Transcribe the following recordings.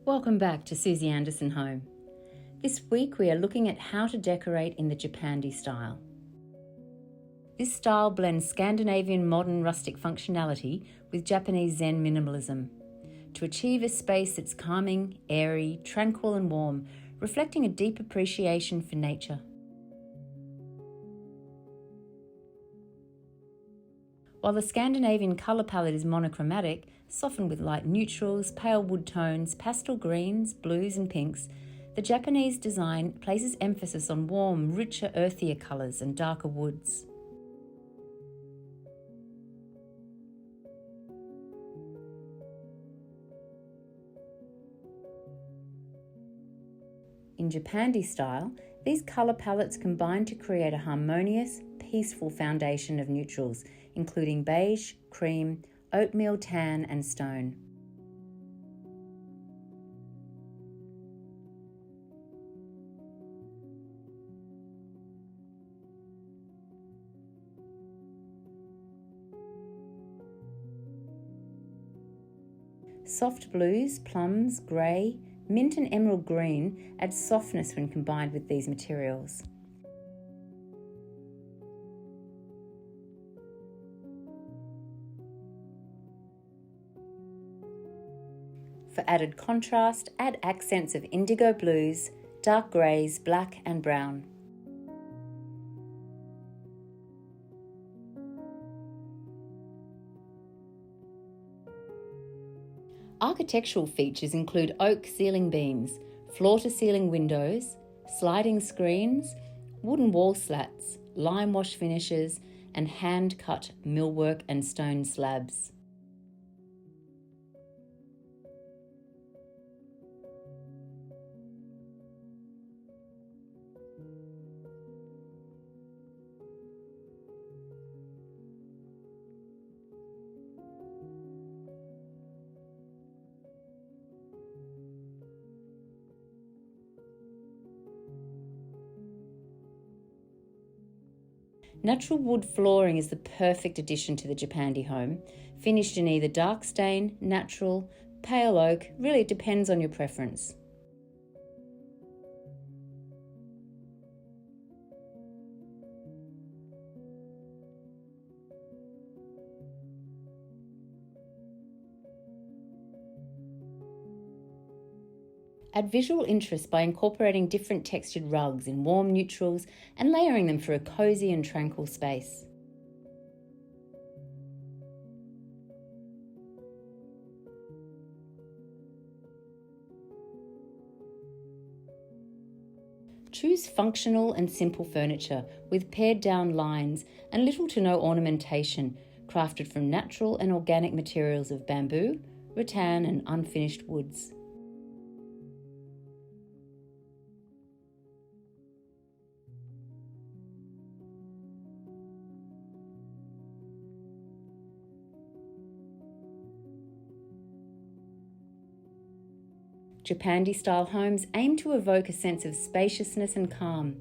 Welcome back to Suzie Anderson Home. This week we are looking at how to decorate in the Japandi style. This style blends Scandinavian modern rustic functionality with Japanese Zen minimalism to achieve a space that's calming, airy, tranquil and warm, reflecting a deep appreciation for nature. While the Scandinavian colour palette is monochromatic, softened with light neutrals, pale wood tones, pastel greens, blues and pinks, the Japanese design places emphasis on warm, richer, earthier colours and darker woods. In Japandi style, these colour palettes combine to create a harmonious, peaceful foundation of neutrals, including beige, cream, oatmeal, tan and stone. Soft blues, plums, grey, mint and emerald green add softness when combined with these materials. For added contrast, add accents of indigo blues, dark greys, black and brown. Architectural features include oak ceiling beams, floor-to-ceiling windows, sliding screens, wooden wall slats, lime wash finishes, and hand-cut millwork and stone slabs. Natural wood flooring is the perfect addition to the Japandi home, finished in either dark stain, natural, pale oak, really it depends on your preference. Add visual interest by incorporating different textured rugs in warm neutrals and layering them for a cosy and tranquil space. Choose functional and simple furniture with pared down lines and little to no ornamentation, crafted from natural and organic materials of bamboo, rattan and unfinished woods. Japandi-style homes aim to evoke a sense of spaciousness and calm,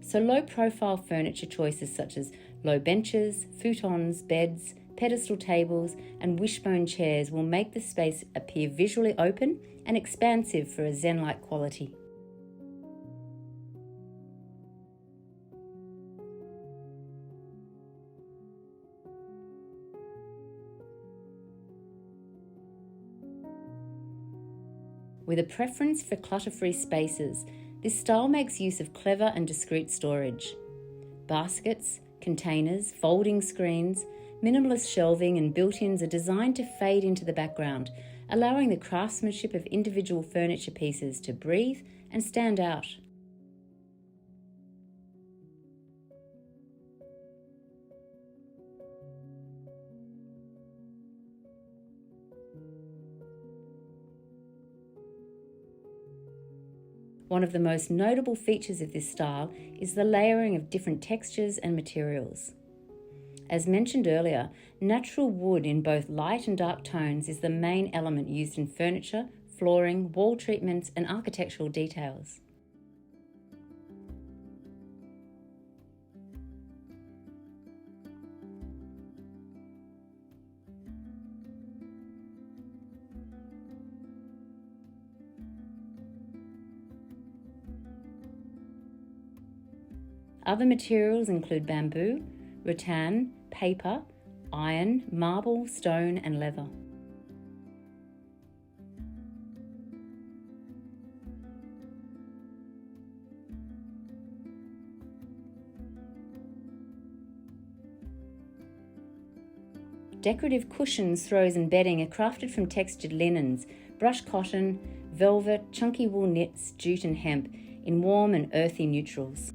so low-profile furniture choices such as low benches, futons, beds, pedestal tables and wishbone chairs will make the space appear visually open and expansive for a zen-like quality. With a preference for clutter-free spaces, this style makes use of clever and discreet storage. Baskets, containers, folding screens, minimalist shelving and built-ins are designed to fade into the background, allowing the craftsmanship of individual furniture pieces to breathe and stand out. One of the most notable features of this style is the layering of different textures and materials. As mentioned earlier, natural wood in both light and dark tones is the main element used in furniture, flooring, wall treatments, and architectural details. Other materials include bamboo, rattan, paper, iron, marble, stone and leather. Decorative cushions, throws and bedding are crafted from textured linens, brushed cotton, velvet, chunky wool knits, jute and hemp in warm and earthy neutrals.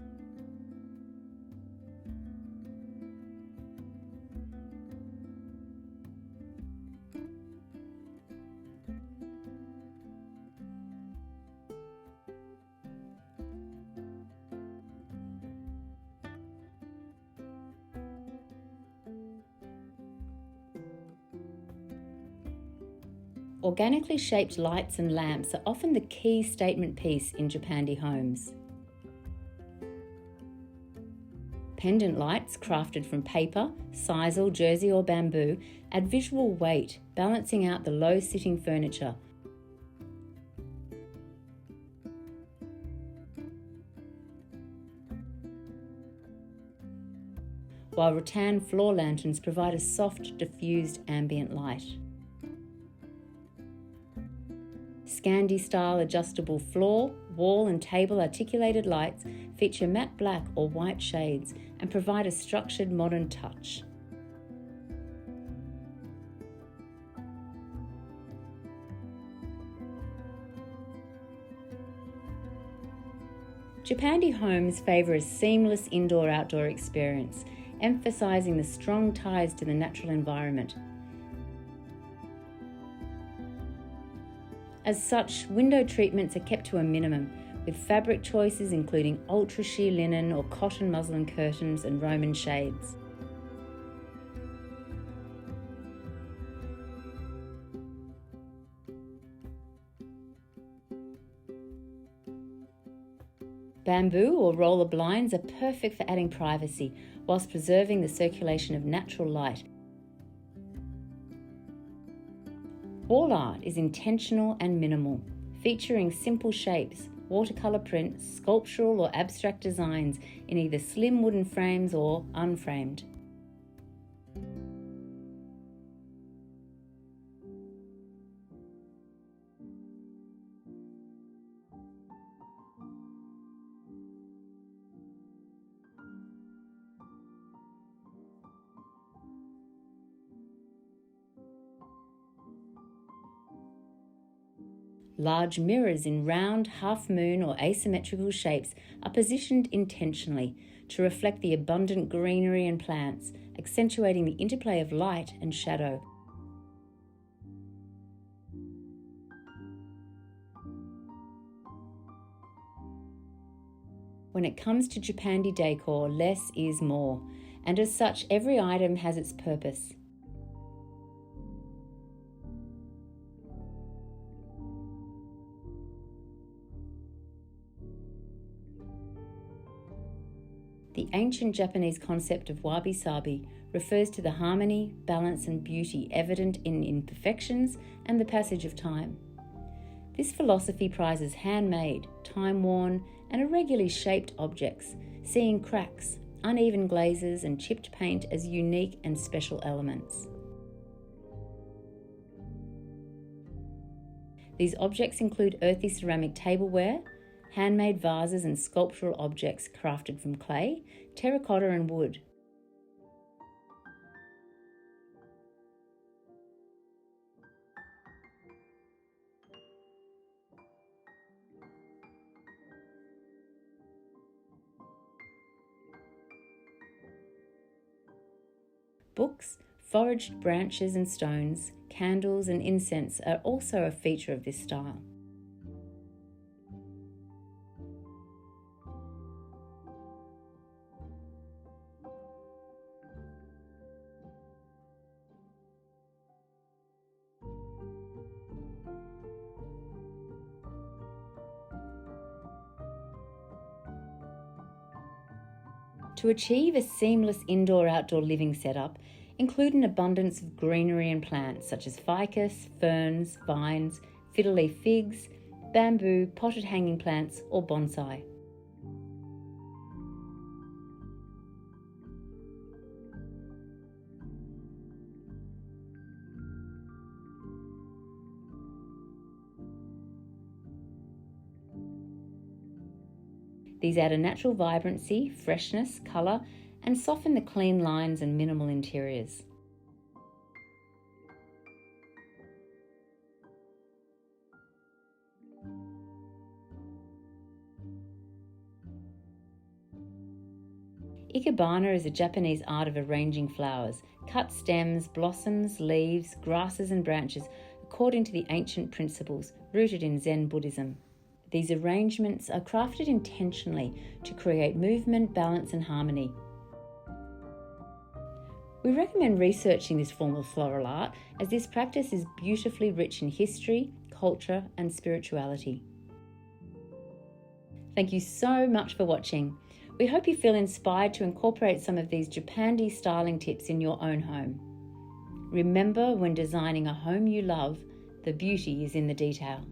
Organically shaped lights and lamps are often the key statement piece in Japandi homes. Pendant lights crafted from paper, sisal, jersey or bamboo add visual weight, balancing out the low-sitting furniture. While rattan floor lanterns provide a soft, diffused ambient light. Scandi style adjustable floor, wall and table articulated lights feature matte black or white shades and provide a structured modern touch. Japandi homes favour a seamless indoor-outdoor experience, emphasising the strong ties to the natural environment. As such, window treatments are kept to a minimum, with fabric choices including ultra-sheer linen or cotton muslin curtains and Roman shades. Bamboo or roller blinds are perfect for adding privacy whilst preserving the circulation of natural light. Wall art is intentional and minimal, featuring simple shapes, watercolour prints, sculptural or abstract designs in either slim wooden frames or unframed. Large mirrors in round, half-moon or asymmetrical shapes are positioned intentionally to reflect the abundant greenery and plants, accentuating the interplay of light and shadow. When it comes to Japandi decor, less is more, and as such, every item has its purpose. The ancient Japanese concept of wabi-sabi refers to the harmony, balance and beauty evident in imperfections and the passage of time. This philosophy prizes handmade, time-worn and irregularly shaped objects, seeing cracks, uneven glazes and chipped paint as unique and special elements. These objects include earthy ceramic tableware, handmade vases and sculptural objects crafted from clay, terracotta and wood. Books, foraged branches and stones, candles and incense are also a feature of this style. To achieve a seamless indoor-outdoor living setup, include an abundance of greenery and plants such as ficus, ferns, vines, fiddle-leaf figs, bamboo, potted hanging plants or bonsai. These add a natural vibrancy, freshness, colour, and soften the clean lines and minimal interiors. Ikebana is a Japanese art of arranging flowers, cut stems, blossoms, leaves, grasses and branches according to the ancient principles rooted in Zen Buddhism. These arrangements are crafted intentionally to create movement, balance and harmony. We recommend researching this form of floral art as this practice is beautifully rich in history, culture and spirituality. Thank you so much for watching. We hope you feel inspired to incorporate some of these Japandi styling tips in your own home. Remember, when designing a home you love, the beauty is in the detail.